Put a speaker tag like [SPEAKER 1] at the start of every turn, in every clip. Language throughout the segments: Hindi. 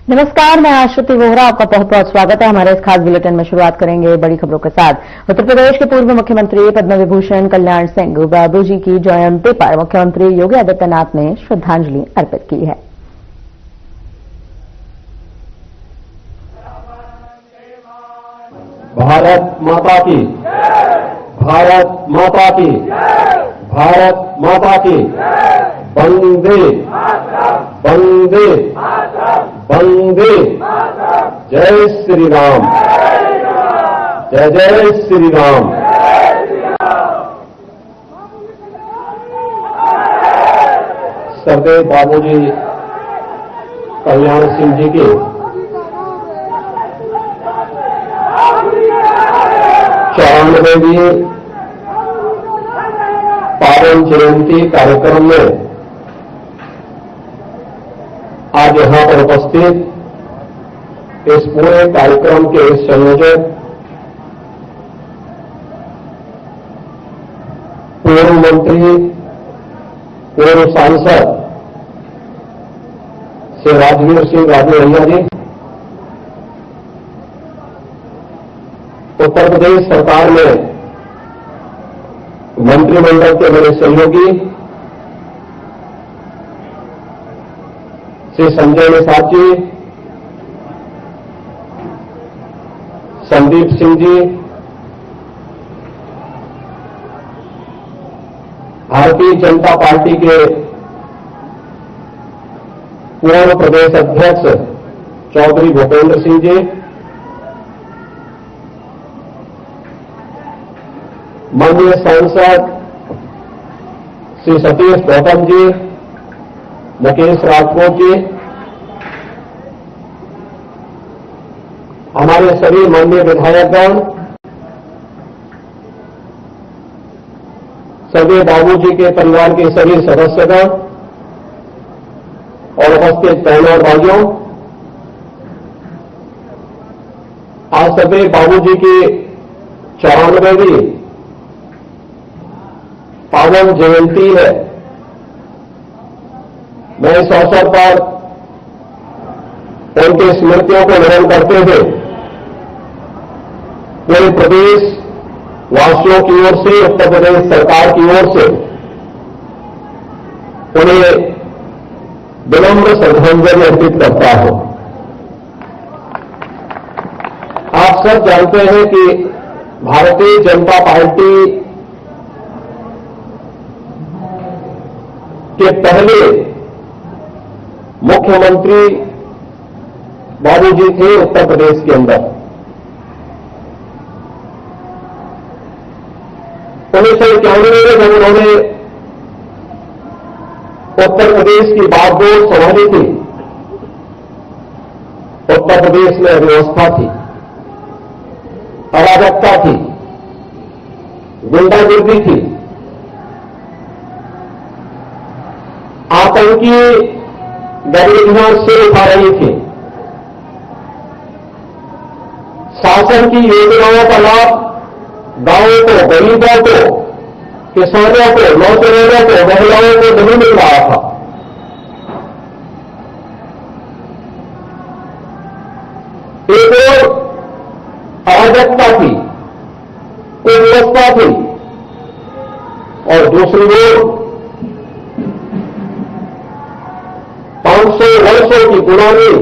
[SPEAKER 1] नमस्कार, मैं आश्रुति वोहरा। आपका बहुत बहुत स्वागत है। हमारे इस खास बुलेटिन में शुरुआत करेंगे बड़ी खबरों के साथ। उत्तर प्रदेश के पूर्व मुख्यमंत्री पद्म विभूषण कल्याण सिंह बाबू जी की जयंती पर मुख्यमंत्री योगी आदित्यनाथ ने श्रद्धांजलि अर्पित की है।
[SPEAKER 2] भारत माता की, भारत माता की, भारत माता की, वंदे वंदे वंदे, जय श्री राम, जय जय श्री राम। सरदेव बाबूजी कल्याण सिंह जी की 94वीं पावन जयंती कार्यक्रम में आज यहां पर उपस्थित इस पूरे कार्यक्रम के संयोजक पूर्व मंत्री, पूर्व सांसद श्री राजवीर सिंह राजू जी, उत्तर प्रदेश सरकार में मंत्रिमंडल के मेरे सहयोगी श्री संजय निषाद जी, संदीप सिंह जी, भारतीय जनता पार्टी के पूर्व प्रदेश अध्यक्ष चौधरी भूपेंद्र सिंह जी, माननीय सांसद श्री सतीश गौतम जी, मुकेश राजपूत जी, हमारे सभी माननीय विधायकगण, सभी बाबूजी के परिवार के सभी सदस्यगण और उपस्थित बहनों और भाइयों, आज सभी बाबूजी की 94वीं पावन जयंती है। मैं इस अवसर पर उनकी स्मृतियों को नमन करते हुए पूरे प्रदेश वासियों की ओर से, उत्तर प्रदेश सरकार की ओर से उन्हें विनम्र श्रद्धांजलि अर्पित करता हूं। आप सब जानते हैं कि भारतीय जनता पार्टी के पहले मुख्यमंत्री बाबूजी थे उत्तर प्रदेश के अंदर। 1991 में जब उन्होंने उत्तर प्रदेश की बागडोर संभाली थी, उत्तर प्रदेश में अव्यवस्था थी, अराजकता थी, गुंडागर्दी थी, आतंकी गतिविधियां सिर उठा रही थी। शासन की योजनाओं का लाभ गांवों को, गरीबों को, किसानों को, नौजवानों को, महिलाओं को नहीं मिल रहा था। एक और अराजकता थी, कुव्यवस्था थी, और दूसरी ओर 500 वर्षों की गुलामी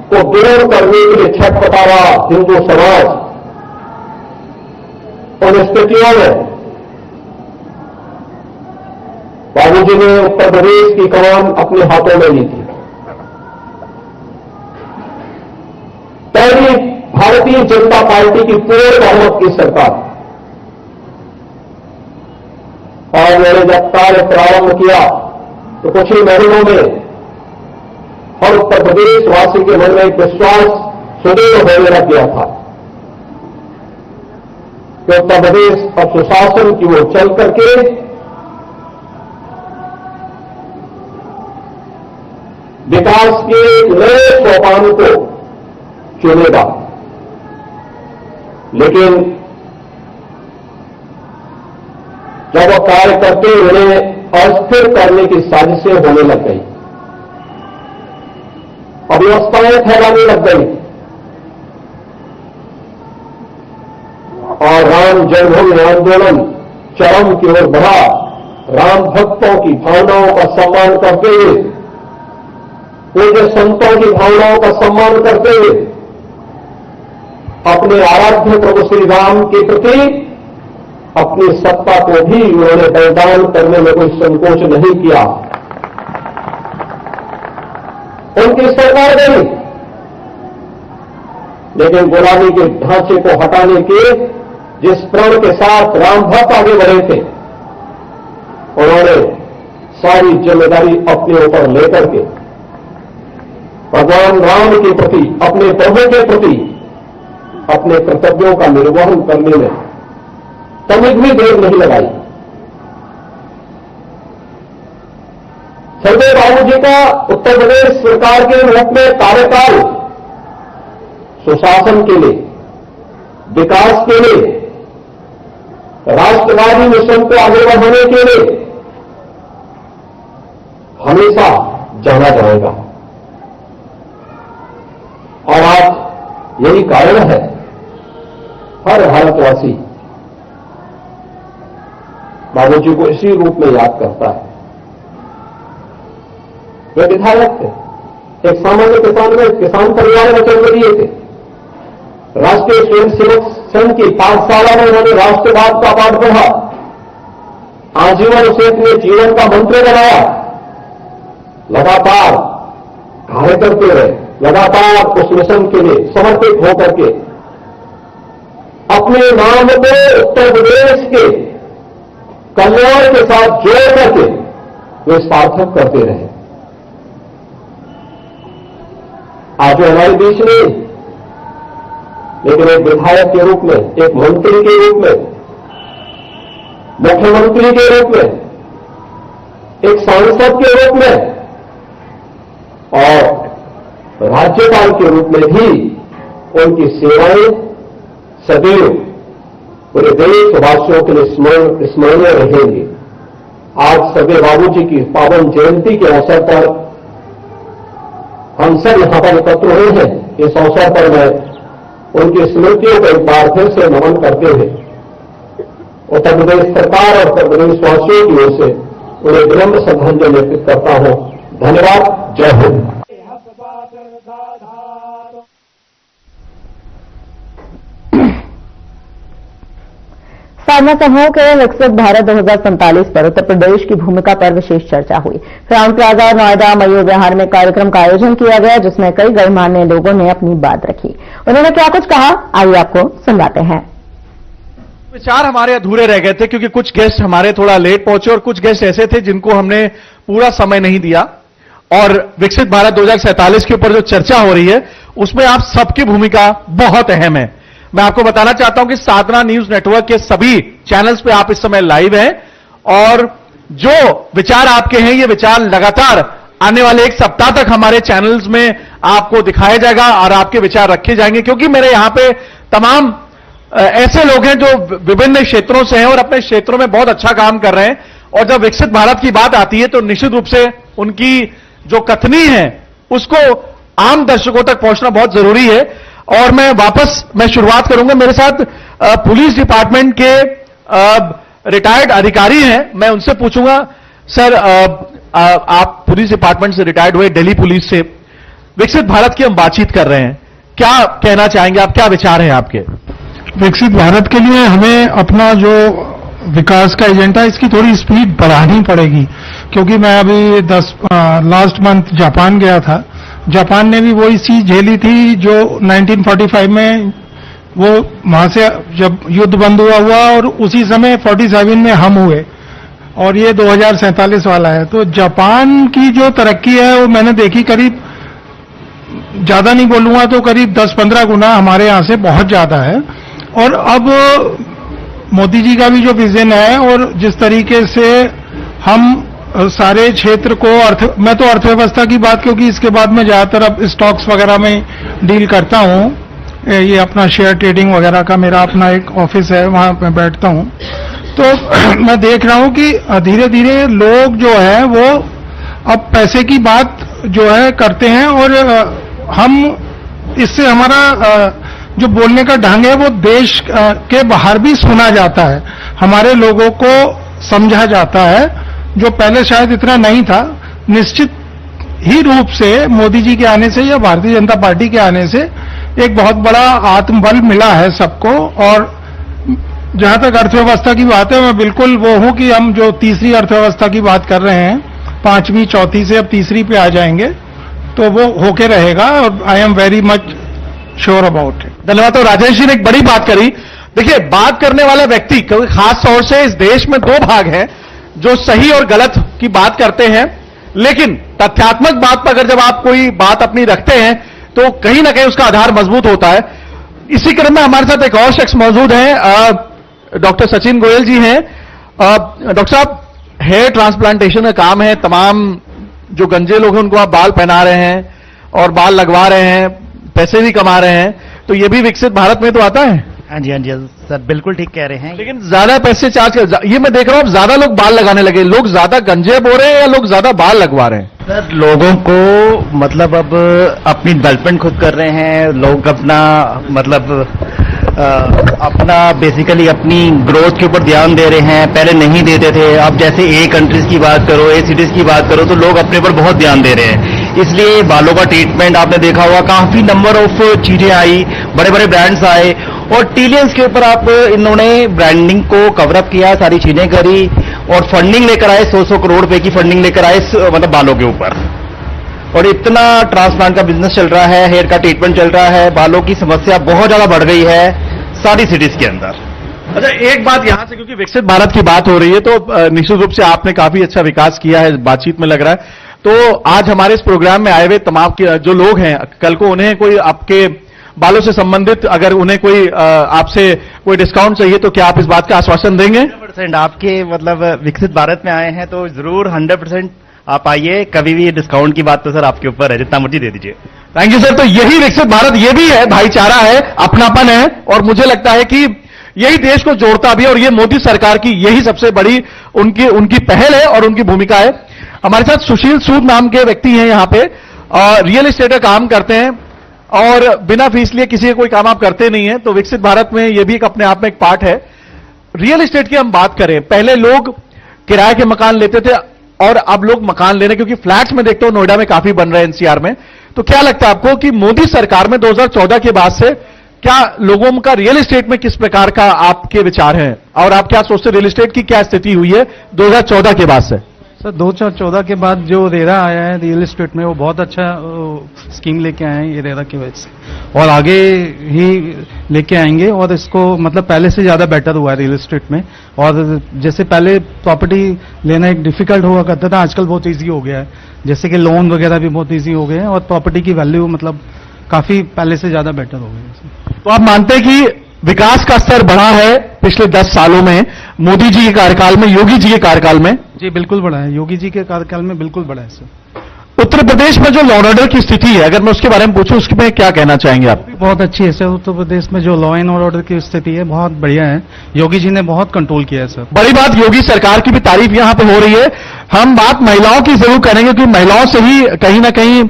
[SPEAKER 2] को दूर करने के लिए छटपटा रहा हिंदू समाज। उन स्थितियों में बाबूजी ने उत्तर प्रदेश की कमान अपने हाथों में ली थी। पहली भारतीय जनता पार्टी की पूर्ण बहुमत की सरकार, और मैंने जब कार्य प्रारंभ किया तो कुछ ही महीनों में हर उत्तर प्रदेश वासी के मन में एक विश्वास सुदृढ़ होने लग गया था कि उत्तर प्रदेश अब सुशासन की ओर चल करके विकास के नए सोपान को चुनेगा। लेकिन जब वो कार्य करते उन्हें अस्थिर करने की साजिशें होने लग गई अव्यवस्थाएं फैलाने लग गई और राम जन्मभूमि आंदोलन चरम की ओर बढ़ा। राम भक्तों की भावनाओं का सम्मान करते हुए, पूज्य संतों की भावनाओं का सम्मान करते हुए अपने आराध्य प्रभु श्री राम के प्रति अपनी सत्ता को भी उन्होंने बलिदान करने में कोई संकोच नहीं किया। उनकी सरकार गई, लेकिन गुलामी के ढांचे को हटाने के जिस प्रण के साथ राम भक्त आगे बढ़े थे, उन्होंने सारी जिम्मेदारी अपने ऊपर लेकर के भगवान राम के प्रति, अपने प्रभु के प्रति अपने कर्तव्यों का निर्वहन करने में तनिक भी देर नहीं लगाई। सरदार बाबू जी का उत्तर प्रदेश सरकार के रूप में कार्यकाल सुशासन के लिए, विकास के लिए, राष्ट्रवादी मिशन को आगे बढ़ाने के लिए हमेशा जाना जाएगा। और आज यही कारण है हर भारतवासी बाबूजी को इसी रूप में याद करता है। वे विधायक थे, एक सामान्य किसान परिवार में जन्म लिए थे। राष्ट्रीय स्वयंसेवक संघ की पाठशाला में उन्होंने राष्ट्रवाद का पाठ पढ़ा, आजीवन उसे अपने जीवन का मंत्र बनाया। लगातार कार्य करते रहे, लगातार उस मिशन के लिए समर्पित होकर के अपने नाम को उत्तर प्रदेश के कल्याण के साथ जोड़ करके वे सार्थक करते रहे। आज वो हमारे बीच नहीं, लेकिन एक विधायक के रूप में, एक मंत्री के रूप में, मुख्यमंत्री के रूप में, एक सांसद के रूप में और राज्यपाल के रूप में भी उनकी सेवाएं सदैव पूरे देशवासियों के लिए स्मरणीय रहेंगी। आज सभी बाबूजी की पावन जयंती के अवसर पर हम सब यहां पर एकत्र हुए हैं। इस अवसर पर मैं उनकी स्मृतियों को एक बार फिर से नमन करते हुए उत्तर प्रदेश सरकार और उत्तर प्रदेशवासियों की ओर से उन्हें विनम्र श्रद्धांजलि अर्पित करता हूं। धन्यवाद। जय हिंद।
[SPEAKER 1] साधना समूह के विकसित भारत 2047 पर उत्तर प्रदेश की भूमिका पर विशेष चर्चा हुई। क्राउन प्लाजा और नोएडा मयूर विहार में कार्यक्रम का आयोजन किया गया, जिसमें कई गणमान्य लोगों ने अपनी बात रखी। उन्होंने क्या कुछ कहा, आइए आपको सुनवाते हैं।
[SPEAKER 3] विचार हमारे अधूरे रह गए थे क्योंकि कुछ गेस्ट हमारे थोड़ा लेट पहुंचे और कुछ गेस्ट ऐसे थे जिनको हमने पूरा समय नहीं दिया। और विकसित भारत 2047 के ऊपर जो चर्चा हो रही है उसमें आप सबकी भूमिका बहुत अहम है। मैं आपको बताना चाहता हूं कि साधना न्यूज नेटवर्क के सभी चैनल्स पे आप इस समय लाइव हैं और जो विचार आपके हैं ये विचार लगातार आने वाले एक सप्ताह तक हमारे चैनल्स में आपको दिखाया जाएगा और आपके विचार रखे जाएंगे, क्योंकि मेरे यहां पे तमाम ऐसे लोग हैं जो विभिन्न क्षेत्रों से हैं और अपने क्षेत्रों में बहुत अच्छा काम कर रहे हैं। और जब विकसित भारत की बात आती है तो निश्चित रूप से उनकी जो कथनी है उसको आम दर्शकों तक पहुंचना बहुत जरूरी है। और मैं शुरुआत करूंगा, मेरे साथ पुलिस डिपार्टमेंट के रिटायर्ड अधिकारी हैं, मैं उनसे पूछूंगा। सर, आप पुलिस डिपार्टमेंट से रिटायर्ड हुए, दिल्ली पुलिस से। विकसित भारत की हम बातचीत कर रहे हैं, क्या कहना चाहेंगे आप, क्या विचार हैं आपके?
[SPEAKER 4] विकसित भारत के लिए हमें अपना जो विकास का एजेंडा, इसकी थोड़ी स्पीड बढ़ानी पड़ेगी, क्योंकि मैं अभी लास्ट मंथ जापान गया था। जापान ने भी वही चीज झेली थी जो 1945 में, वो वहां से जब युद्ध बंद हुआ और उसी समय 47 में हम हुए और ये 2047 वाला है। तो जापान की जो तरक्की है वो मैंने देखी, करीब ज्यादा नहीं बोलूंगा तो करीब 10-15 गुना हमारे यहां से बहुत ज्यादा है। और अब मोदी जी का भी जो विजन है और जिस तरीके से हम सारे क्षेत्र को मैं तो अर्थव्यवस्था की बात, क्योंकि इसके बाद में ज्यादातर अब स्टॉक्स वगैरह में डील करता हूं, ये अपना शेयर ट्रेडिंग वगैरह का मेरा अपना एक ऑफिस है, वहां मैं बैठता हूं। तो मैं देख रहा हूं कि धीरे धीरे लोग जो है वो अब पैसे की बात जो है करते हैं और हम इससे हमारा जो बोलने का ढंग है वो देश के बाहर भी सुना जाता है, हमारे लोगों को समझा जाता है, जो पहले शायद इतना नहीं था। निश्चित ही रूप से मोदी जी के आने से या भारतीय जनता पार्टी के आने से एक बहुत बड़ा आत्मबल मिला है सबको। और जहां तक अर्थव्यवस्था की बात है, मैं बिल्कुल वो हूं कि हम जो तीसरी अर्थव्यवस्था की बात कर रहे हैं, पांचवी चौथी से अब तीसरी पे आ जाएंगे, तो वो होके रहेगा और I am very much sure about it.
[SPEAKER 3] धन्यवाद। तो राजेश जी ने एक बड़ी बात करी। देखिए, बात करने वाला व्यक्ति, क्योंकि खास तौर से इस देश में दो भाग हैं, जो सही और गलत की बात करते हैं, लेकिन तथ्यात्मक बात पर अगर जब आप कोई बात अपनी रखते हैं तो कहीं ना कहीं उसका आधार मजबूत होता है। इसी क्रम में हमारे साथ एक और शख्स मौजूद हैं, डॉक्टर सचिन गोयल जी हैं। डॉक्टर साहब, हेयर ट्रांसप्लांटेशन का काम है, तमाम जो गंजे लोग हैं उनको आप बाल पहना रहे हैं और बाल लगवा रहे हैं, पैसे भी कमा रहे हैं, तो ये भी विकसित भारत में तो आता है।
[SPEAKER 5] हाँ जी सर, बिल्कुल ठीक कह रहे हैं।
[SPEAKER 3] लेकिन ज्यादा पैसे चार्ज कर, ये मैं देख रहा हूं ज्यादा लोग बाल लगाने लगे। लोग ज्यादा गंजे बो रहे हैं या लोग ज्यादा बाल लगवा रहे हैं?
[SPEAKER 5] सर, लोगों को मतलब अब अपनी डेवलपमेंट खुद कर रहे हैं, लोग अपना मतलब अपना बेसिकली अपनी ग्रोथ के ऊपर ध्यान दे रहे हैं। पहले नहीं देते थे, अब जैसे ए कंट्रीज की बात करो, ए सिटीज की बात करो, तो लोग अपने पर बहुत ध्यान दे रहे हैं। इसलिए बालों का ट्रीटमेंट आपने देखा होगा, काफी नंबर ऑफ चीजें आई, बड़े बड़े ब्रांड्स आए और ट्रिलियंस के ऊपर आप इन्होंने ब्रांडिंग को कवरअप किया, सारी चीजें करी और फंडिंग लेकर आए, 100 करोड़ रुपए की फंडिंग लेकर आए मतलब बालों के ऊपर। और इतना ट्रांसप्लांट का बिजनेस चल रहा है, हेयर का ट्रीटमेंट चल रहा है, बालों की समस्या बहुत ज्यादा बढ़ गई है सारी सिटीज के अंदर।
[SPEAKER 3] अच्छा, एक बात यहां से, क्योंकि विकसित भारत की बात हो रही है, तो निश्चित रूप से आपने काफी अच्छा विकास किया है, बातचीत में लग रहा है। तो आज हमारे इस प्रोग्राम में आए हुए तमाम जो लोग हैं, कल को उन्हें कोई आपके बालों से संबंधित अगर उन्हें कोई आपसे कोई डिस्काउंट चाहिए, तो क्या आप इस बात का आश्वासन देंगे?
[SPEAKER 5] 100% आपके मतलब विकसित भारत में आए हैं तो जरूर 100% आप आइए। कभी भी डिस्काउंट की बात तो सर आपके ऊपर है, जितना मर्जी दे दीजिए।
[SPEAKER 3] Thank you sir. तो यही विकसित भारत, ये भी है, भाईचारा है, अपनापन है, और मुझे लगता है कि यही देश को जोड़ता भी है, और ये मोदी सरकार की यही सबसे बड़ी उनकी पहल है और उनकी भूमिका है। हमारे साथ सुशील सूद नाम के व्यक्ति हैं यहां पे, रियल एस्टेट का काम करते हैं और बिना फीस लिए किसी का कोई काम आप करते नहीं है। तो विकसित भारत में ये भी एक अपने आप में एक पार्ट है। रियल एस्टेट की हम बात करें, पहले लोग किराए के मकान लेते थे और अब लोग मकान ले रहे हैं, क्योंकि फ्लैट्स में देखते हो नोएडा में काफी बन रहे हैं, एनसीआर में। तो क्या लगता है आपको कि मोदी सरकार में 2014 के बाद से क्या लोगों का रियल एस्टेट में किस प्रकार का आपके विचार हैं, और आप क्या सोचते हैं रियल एस्टेट की क्या स्थिति हुई है 2014 के बाद से?
[SPEAKER 6] सर, 2014 के बाद जो रेरा आया है रियल एस्टेट में, वो बहुत अच्छा स्कीम लेके आए हैं ये रेरा की वजह से, और आगे ही लेके आएंगे। और इसको मतलब पहले से ज्यादा बेटर हुआ है रियल एस्टेट में। और जैसे पहले प्रॉपर्टी लेना एक डिफिकल्ट हुआ करता था, आजकल बहुत इजी हो गया है। जैसे कि लोन वगैरह भी बहुत इजी हो गए हैं और प्रॉपर्टी की वैल्यू मतलब काफी पहले से ज्यादा बेटर हो गई है।
[SPEAKER 3] तो आप मानते हैं कि विकास का स्तर बढ़ा है पिछले 10 सालों में, मोदी जी के कार्यकाल में, योगी जी के कार्यकाल में?
[SPEAKER 6] जी बिल्कुल बढ़ा है, योगी जी के कार्यकाल में बिल्कुल बढ़ा है सर।
[SPEAKER 3] उत्तर प्रदेश में जो लॉ एंड ऑर्डर की स्थिति है, अगर मैं उसके बारे में पूछूं, उसमें क्या कहना चाहेंगे आप?
[SPEAKER 6] बहुत अच्छी है सर, उत्तर प्रदेश में जो लॉ एंड ऑर्डर की स्थिति है बहुत बढ़िया है। योगी जी ने बहुत कंट्रोल किया है सर।
[SPEAKER 3] बड़ी बात, योगी सरकार की भी तारीफ यहां पे हो रही है। हम बात महिलाओं की जरूर करेंगे, क्योंकि महिलाओं से ही कहीं ना कहीं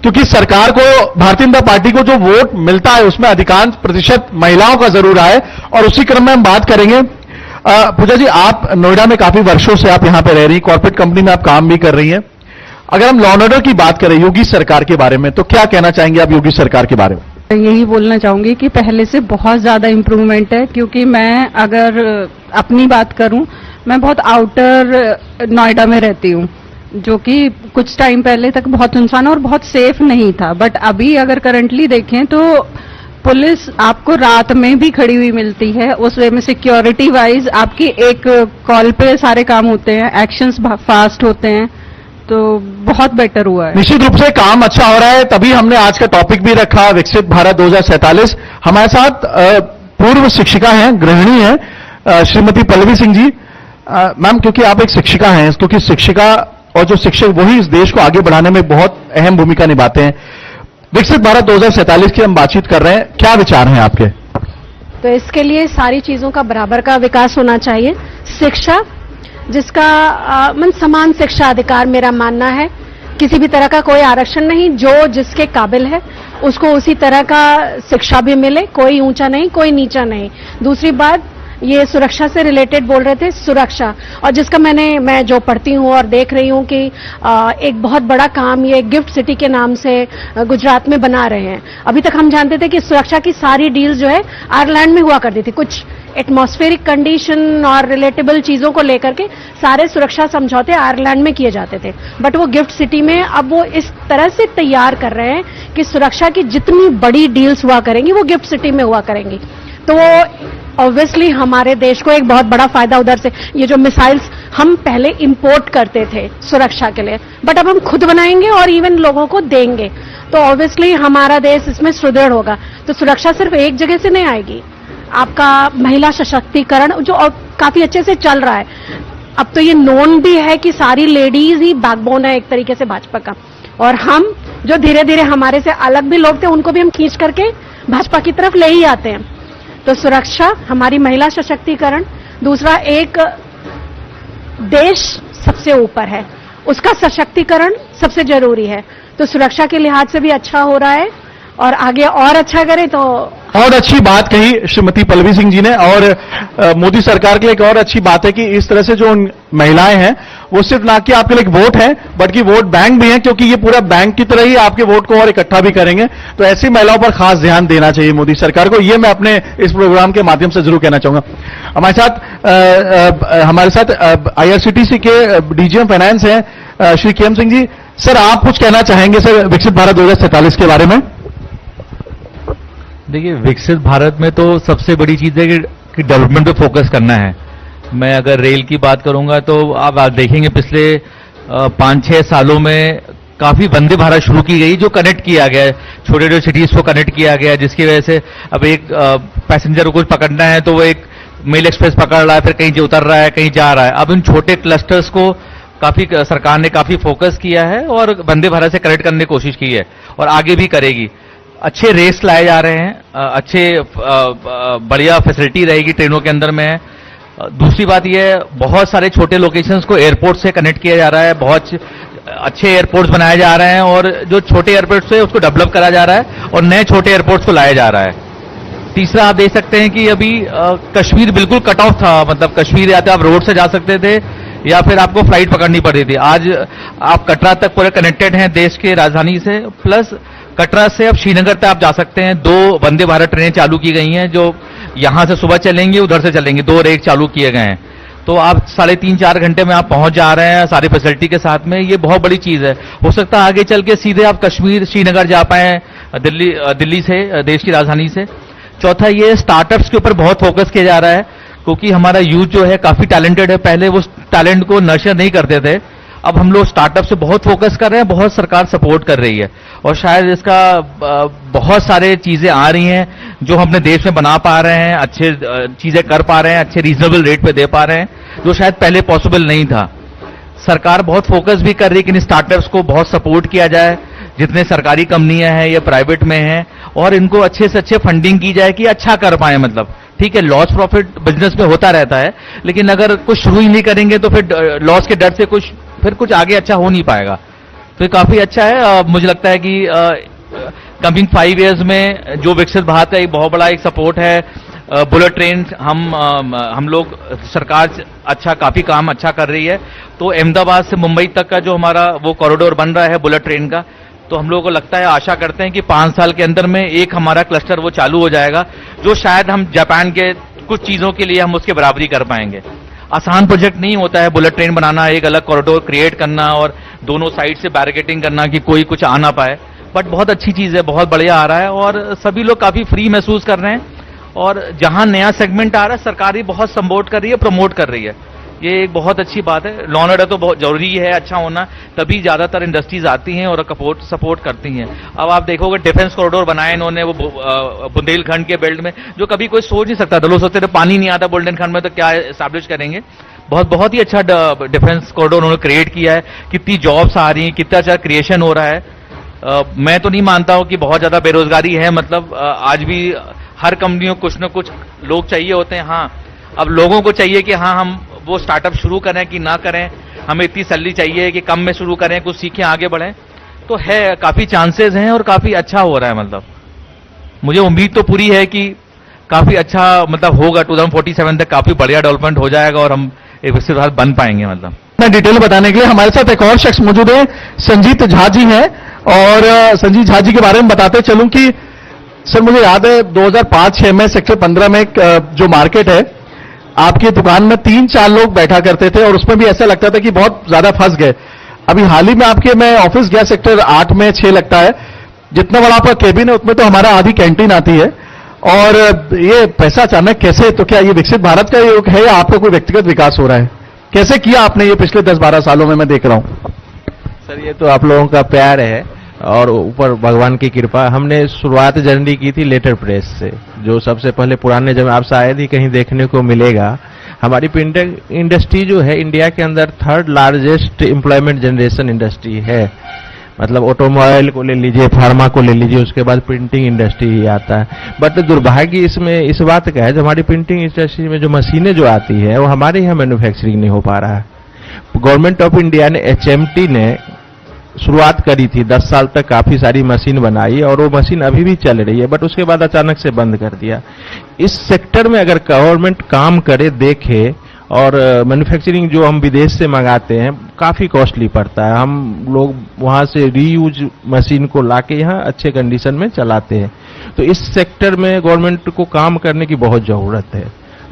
[SPEAKER 3] क्योंकि सरकार को, भारतीय जनता पार्टी को जो वोट मिलता है उसमें अधिकांश प्रतिशत महिलाओं का जरूर आए, और उसी क्रम में हम बात करेंगे। पूजा जी, आप नोएडा में काफी वर्षों से आप यहां पे रह रही, कॉर्पोरेट कंपनी में आप काम भी कर रही हैं। अगर हम लॉ एंड ऑर्डर की बात करें योगी सरकार के बारे में, तो क्या कहना चाहेंगे आप योगी सरकार के बारे में?
[SPEAKER 7] यही बोलना चाहूंगी कि पहले से बहुत ज्यादा इम्प्रूवमेंट है, क्योंकि मैं अगर अपनी बात करूं, मैं बहुत आउटर नोएडा में रहती हूं, जो कि कुछ टाइम पहले तक बहुत सुनसान और बहुत सेफ नहीं था। बट अभी अगर करंटली देखें तो पुलिस आपको रात में भी खड़ी हुई मिलती है, उस वे में सिक्योरिटी वाइज आपकी एक कॉल पे सारे काम होते हैं, एक्शंस फास्ट होते हैं, तो बहुत बेटर हुआ है।
[SPEAKER 3] निश्चित रूप से काम अच्छा हो रहा है, तभी हमने आज का टॉपिक भी रखा विकसित भारत 2047। हमारे साथ पूर्व शिक्षिका हैं, गृहिणी हैं, श्रीमती पल्लवी सिंह जी। मैम, क्योंकि आप एक शिक्षिका हैं, क्योंकि शिक्षिका और जो शिक्षक वही इस देश को आगे बढ़ाने में बहुत अहम भूमिका निभाते हैं। विकसित भारत 2047 की हम बातचीत कर रहे हैं, क्या विचार हैं आपके?
[SPEAKER 8] तो इसके लिए सारी चीजों का बराबर का विकास होना चाहिए। शिक्षा, जिसका समान शिक्षा अधिकार मेरा मानना है। किसी भी तरह का कोई आरक्षण नहीं, जो जिसके काबिल है उसको उसी तरह का शिक्षा भी मिले, कोई ऊंचा नहीं कोई नीचा नहीं। दूसरी बात, ये सुरक्षा से रिलेटेड बोल रहे थे, सुरक्षा, और जिसका मैं जो पढ़ती हूँ और देख रही हूँ कि एक बहुत बड़ा काम ये गिफ्ट सिटी के नाम से गुजरात में बना रहे हैं। अभी तक हम जानते थे कि सुरक्षा की सारी डील जो है आयरलैंड में हुआ करती थी, कुछ एटमॉस्फेरिक कंडीशन और रिलेटेबल चीजों को लेकर के सारे सुरक्षा समझौते आयरलैंड में किए जाते थे, बट वो गिफ्ट सिटी में अब वो इस तरह से तैयार कर रहे हैं कि सुरक्षा की जितनी बड़ी डील्स हुआ करेंगी वो गिफ्ट सिटी में हुआ करेंगी। तो ऑब्वियसली हमारे देश को एक बहुत बड़ा फायदा उधर से, ये जो मिसाइल्स हम पहले इंपोर्ट करते थे सुरक्षा के लिए, बट अब हम खुद बनाएंगे और इवन लोगों को देंगे, तो ऑब्वियसली हमारा देश इसमें सुदृढ़ होगा। तो सुरक्षा सिर्फ एक जगह से नहीं आएगी, आपका महिला सशक्तिकरण जो काफी अच्छे से चल रहा है, अब तो ये नोन भी है कि सारी लेडीज ही बैकबोन है एक तरीके से भाजपा का, और हम जो धीरे धीरे हमारे से अलग भी लोग थे उनको भी हम खींच करके भाजपा की तरफ ले ही आते हैं। तो सुरक्षा, हमारी महिला सशक्तिकरण, दूसरा एक देश सबसे ऊपर है, उसका सशक्तिकरण सबसे जरूरी है। तो सुरक्षा के लिहाज से भी अच्छा हो रहा है और आगे और अच्छा करे तो
[SPEAKER 3] और अच्छी बात कही श्रीमती पल्लवी सिंह जी ने। और मोदी सरकार के लिए एक और अच्छी बात है कि इस तरह से जो महिलाएं हैं वो सिर्फ ना कि आपके लिए एक वोट है बल्कि वोट बैंक भी है, क्योंकि ये पूरा बैंक की तरह ही आपके वोट को और इकट्ठा भी करेंगे। तो ऐसी महिलाओं पर खास ध्यान देना चाहिए मोदी सरकार को, ये मैं अपने इस प्रोग्राम के माध्यम से जरूर कहना चाहूंगा। हमारे साथ IRCTC के DGM फाइनेंस हैं श्री KM सिंह जी। सर, आप कुछ कहना चाहेंगे सर विकसित भारत 2047 के बारे में?
[SPEAKER 9] देखिए, विकसित भारत में तो सबसे बड़ी चीज है कि डेवलपमेंट पे फोकस करना है। मैं अगर रेल की बात करूंगा तो आप देखेंगे पिछले 5-6 सालों में काफी वंदे भारत शुरू की गई, जो कनेक्ट किया गया है, छोटे छोटे सिटीज को कनेक्ट किया गया है, जिसकी वजह से अब एक पैसेंजर को कुछ पकड़ना है तो वो एक मेल एक्सप्रेस पकड़ रहा है, फिर कहीं उतर रहा है, कहीं जा रहा है। अब इन छोटे क्लस्टर्स को काफी सरकार ने काफी फोकस किया है और वंदे भारत से कनेक्ट करने की कोशिश की है और आगे भी करेगी। अच्छे रेस लाए जा रहे हैं, अच्छे बढ़िया फैसिलिटी रहेगी ट्रेनों के अंदर में। दूसरी बात यह, बहुत सारे छोटे लोकेशंस को एयरपोर्ट से कनेक्ट किया जा रहा है, बहुत अच्छे एयरपोर्ट्स बनाए जा रहे हैं और जो छोटे एयरपोर्ट्स है उसको डेवलप करा जा रहा है और नए छोटे एयरपोर्ट्स को लाया जा रहा है। तीसरा, आप देख सकते हैं कि अभी कश्मीर बिल्कुल कट ऑफ था, मतलब कश्मीर या तो आप रोड से जा सकते थे या फिर आपको फ्लाइट पकड़नी पड़ती थी। आज आप कटरा तक पूरे कनेक्टेड हैं देश के राजधानी से, प्लस कटरा से अब श्रीनगर तक आप जा सकते हैं। 2 वंदे भारत ट्रेनें चालू की गई हैं जो यहां से सुबह चलेंगी, उधर से चलेंगी, 2 रेक चालू किए गए हैं। तो आप 3.5-4 घंटे में आप पहुंच जा रहे हैं सारी फैसिलिटी के साथ में, ये बहुत बड़ी चीज है। हो सकता है आगे चल के सीधे आप कश्मीर श्रीनगर जा पाए दिल्ली से, देश की राजधानी से। चौथा, ये स्टार्टअप्स के ऊपर बहुत फोकस किया जा रहा है क्योंकि हमारा यूथ जो है काफी टैलेंटेड है, पहले वो टैलेंट को नर्चर नहीं करते थे, अब हम लोग स्टार्टअप से बहुत फोकस कर रहे हैं, बहुत सरकार सपोर्ट कर रही है और शायद इसका बहुत सारे चीजें आ रही हैं जो हम अपने देश में बना पा रहे हैं, अच्छे चीजें कर पा रहे हैं, अच्छे रीजनेबल रेट पे दे पा रहे हैं, जो शायद पहले पॉसिबल नहीं था। सरकार बहुत फोकस भी कर रही है कि इन स्टार्टअप्स को बहुत सपोर्ट किया जाए, जितने सरकारी कंपनियां हैं या प्राइवेट में हैं, और इनको अच्छे से अच्छे फंडिंग की जाए कि अच्छा कर पाए। मतलब ठीक है, लॉस प्रॉफिट बिजनेस में होता रहता है, लेकिन अगर कुछ शुरू ही नहीं करेंगे तो फिर लॉस के डर से फिर कुछ आगे अच्छा हो नहीं पाएगा। तो ये काफी अच्छा है। मुझे लगता है कि कमिंग 5 इयर्स में जो विकसित भारत का एक बहुत बड़ा एक सपोर्ट है, बुलेट ट्रेन हम लोग सरकार काफी काम अच्छा कर रही है। तो अहमदाबाद से मुंबई तक का जो हमारा वो कॉरिडोर बन रहा है बुलेट ट्रेन का, तो हम लोगों को लगता है, आशा करते हैं कि 5 साल के अंदर में एक हमारा क्लस्टर वो चालू हो जाएगा, जो शायद हम जापान के कुछ चीजों के लिए हम उसके बराबरी कर पाएंगे। आसान प्रोजेक्ट नहीं होता है बुलेट ट्रेन बनाना, एक अलग कॉरिडोर क्रिएट करना और दोनों साइड से बैरिकेडिंग करना कि कोई कुछ आ ना पाए, बट बहुत अच्छी चीज है, बहुत बढ़िया आ रहा है और सभी लोग काफी फ्री महसूस कर रहे हैं। और जहां नया सेगमेंट आ रहा है, सरकार ही बहुत सपोर्ट कर रही है, प्रमोट कर रही है, ये एक बहुत अच्छी बात है। लॉ एंड ऑर्डर तो बहुत जरूरी है अच्छा होना, तभी ज्यादातर इंडस्ट्रीज आती हैं और सपोर्ट करती हैं। अब आप देखोगे डिफेंस कॉरिडोर बनाए इन्होंने वो बुंदेलखंड के बेल्ट में, जो कभी कोई सोच नहीं सकता था। लोग सोचते थे पानी नहीं आता बुंदेलखंड में तो क्या एस्टैब्लिश करेंगे। बहुत ही अच्छा डिफेंस कॉरिडोर उन्होंने क्रिएट किया है, कितनी जॉब्स आ रही हैं, कितना अच्छा क्रिएशन हो रहा है। मैं तो नहीं मानता हूं कि बहुत ज्यादा बेरोजगारी है, मतलब आज भी हर कंपनियों कुछ न कुछ लोग चाहिए होते हैं। हाँ, अब लोगों को चाहिए कि हाँ हम वो स्टार्टअप शुरू करें कि ना करें, हमें इतनी सैलरी चाहिए कि कम में शुरू करें, कुछ सीखें, आगे बढ़ें, तो है, काफी चांसेस हैं और काफी अच्छा हो रहा है। मतलब मुझे उम्मीद तो पूरी है कि काफी अच्छा मतलब होगा, 2047 तक काफी बढ़िया डेवलपमेंट हो जाएगा और हम एक विकसित भारत बन पाएंगे। मतलब
[SPEAKER 3] डिटेल बताने के लिए हमारे साथ एक और शख्स मौजूद है, संजीत झा जी हैं, और संजीत झा जी के बारे में बताते चलूं कि सर मुझे याद है 2005-6 में सेक्टर 15 में एक जो मार्केट है, आपकी दुकान में 3-4 लोग बैठा करते थे और उसमें भी ऐसा लगता था कि बहुत ज्यादा फंस गए। अभी हाल ही में आपके मैं ऑफिस गया, सेक्टर 8 में 6 लगता है, जितना बड़ा आपका केबिन है उतमें तो हमारा आधी कैंटीन आती है। और ये पैसा अचानक कैसे, तो क्या ये विकसित भारत का योग है या आपका कोई व्यक्तिगत विकास हो रहा है? कैसे किया आपने ये पिछले 10-12 सालों में, मैं देख रहा हूं।
[SPEAKER 10] सर ये तो आप लोगों का प्यार है और ऊपर भगवान की कृपा। हमने शुरुआत जर्नी की थी लेटर प्रेस से, जो सबसे पहले पुराने जब आप शायद ही कहीं देखने को मिलेगा। हमारी प्रिंटिंग इंडस्ट्री जो है इंडिया के अंदर 3rd largest employment generation industry है। मतलब ऑटोमोबाइल को ले लीजिए, फार्मा को ले लीजिए, उसके बाद प्रिंटिंग इंडस्ट्री ही आता है। बट दुर्भाग्य इसमें इस बात का है, जो हमारी प्रिंटिंग इंडस्ट्री में जो मशीनें जो आती है वो हमारे यहाँ मैन्युफैक्चरिंग नहीं हो पा रहा है। गवर्नमेंट ऑफ इंडिया ने HMT ने शुरुआत करी थी, 10 साल तक काफी सारी मशीन बनाई और वो मशीन अभी भी चल रही है, बट उसके बाद अचानक से बंद कर दिया। इस सेक्टर में अगर गवर्नमेंट काम करे, देखे, और मैन्युफैक्चरिंग जो हम विदेश से मंगाते हैं काफी कॉस्टली पड़ता है, हम लोग वहां से रीयूज मशीन को लाके यहाँ अच्छे कंडीशन में चलाते हैं। तो इस सेक्टर में गवर्नमेंट को काम करने की बहुत जरूरत है।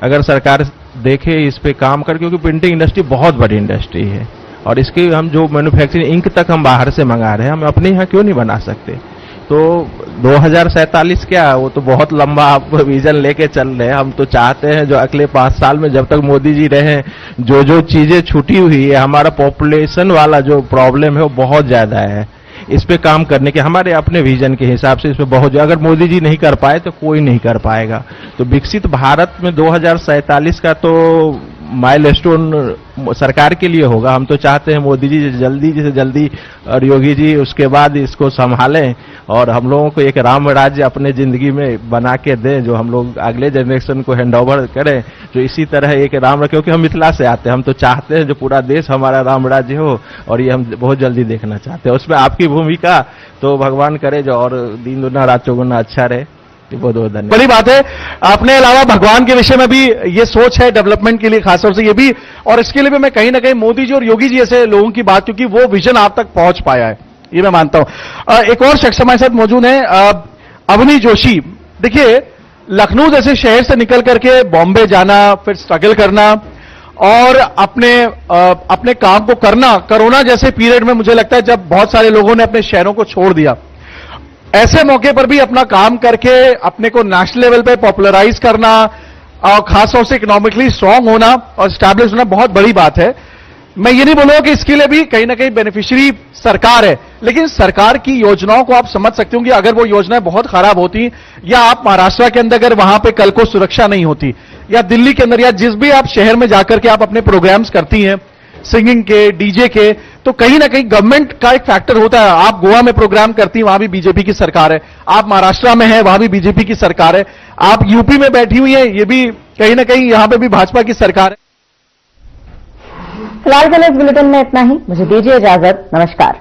[SPEAKER 10] अगर सरकार देखे इस पे काम कर, क्योंकि प्रिंटिंग इंडस्ट्री बहुत बड़ी इंडस्ट्री है और इसके हम जो मैन्युफैक्चरिंग इंक तक हम बाहर से मंगा रहे हैं, हम अपने यहाँ क्यों नहीं बना सकते? तो 2047 क्या, वो तो बहुत लंबा आप विजन लेके चल रहे हैं। हम तो चाहते हैं जो अगले 5 साल में जब तक मोदी जी रहे, जो चीजें छूटी हुई है, हमारा पॉपुलेशन वाला जो प्रॉब्लम है वो बहुत ज्यादा है, इस पे काम करने के हमारे अपने विजन के हिसाब से इसमें बहुत, अगर मोदी जी नहीं कर पाए तो कोई नहीं कर पाएगा। तो विकसित भारत में 2047 का तो माइलस्टोन सरकार के लिए होगा। हम तो चाहते हैं मोदी जी जल्दी से जल्दी और योगी जी उसके बाद इसको संभालें और हम लोगों को एक राम राज्य अपने जिंदगी में बना के दें, जो हम लोग अगले जनरेशन को हैंड ओवर करें, जो इसी तरह एक राम, क्योंकि हम मिथिला से आते हैं, हम तो चाहते हैं जो पूरा देश हमारा राम राज्य हो और ये हम बहुत जल्दी देखना चाहते हैं। उसमें आपकी भूमिका तो भगवान करे जो और दिन दुना रात चौगुना अच्छा रहे। बहुत बहुत धन्यवाद।
[SPEAKER 3] बड़ी बात है, आपने अलावा भगवान के विषय में भी ये सोच है डेवलपमेंट के लिए, खासतौर से ये भी, और इसके लिए भी मैं कहीं ना कहीं मोदी जी और योगी जी ऐसे लोगों की बात, क्योंकि वो विजन आप तक पहुंच पाया है, ये मैं मानता हूं। एक और शख्स हमारे साथ मौजूद है, अवनी जोशी। देखिए, लखनऊ जैसे शहर से निकल करके बॉम्बे जाना, फिर स्ट्रगल करना और अपने काम को करना, कोरोना जैसे पीरियड में मुझे लगता है जब बहुत सारे लोगों ने अपने शहरों को छोड़ दिया, ऐसे मौके पर भी अपना काम करके अपने को नेशनल लेवल पे पॉपुलराइज करना और खासतौर से इकोनॉमिकली स्ट्रांग होना और स्टैब्लिश होना बहुत बड़ी बात है। मैं ये नहीं बोलूंगा कि इसके लिए भी कहीं ना कहीं बेनिफिशियरी सरकार है, लेकिन सरकार की योजनाओं को आप समझ सकते हो कि अगर वो योजनाएं बहुत खराब होती, या आप महाराष्ट्र के अंदर अगर वहां पे कल को सुरक्षा नहीं होती, या दिल्ली के अंदर या जिस भी आप शहर में जाकर के आप अपने प्रोग्राम्स करती हैं, सिंगिंग के, डीजे के, तो कहीं ना कहीं गवर्नमेंट का एक फैक्टर होता है। आप गोवा में प्रोग्राम करती हैं, वहां भी बीजेपी की सरकार है, आप महाराष्ट्र में हैं, वहां भी बीजेपी की सरकार है, आप यूपी में बैठी हुई हैं, ये भी कहीं ना कहीं यहां पे भी भाजपा की सरकार है।
[SPEAKER 1] फिलहाल के लिए इस बुलेटिन में इतना ही, मुझे दीजिए इजाजत, नमस्कार।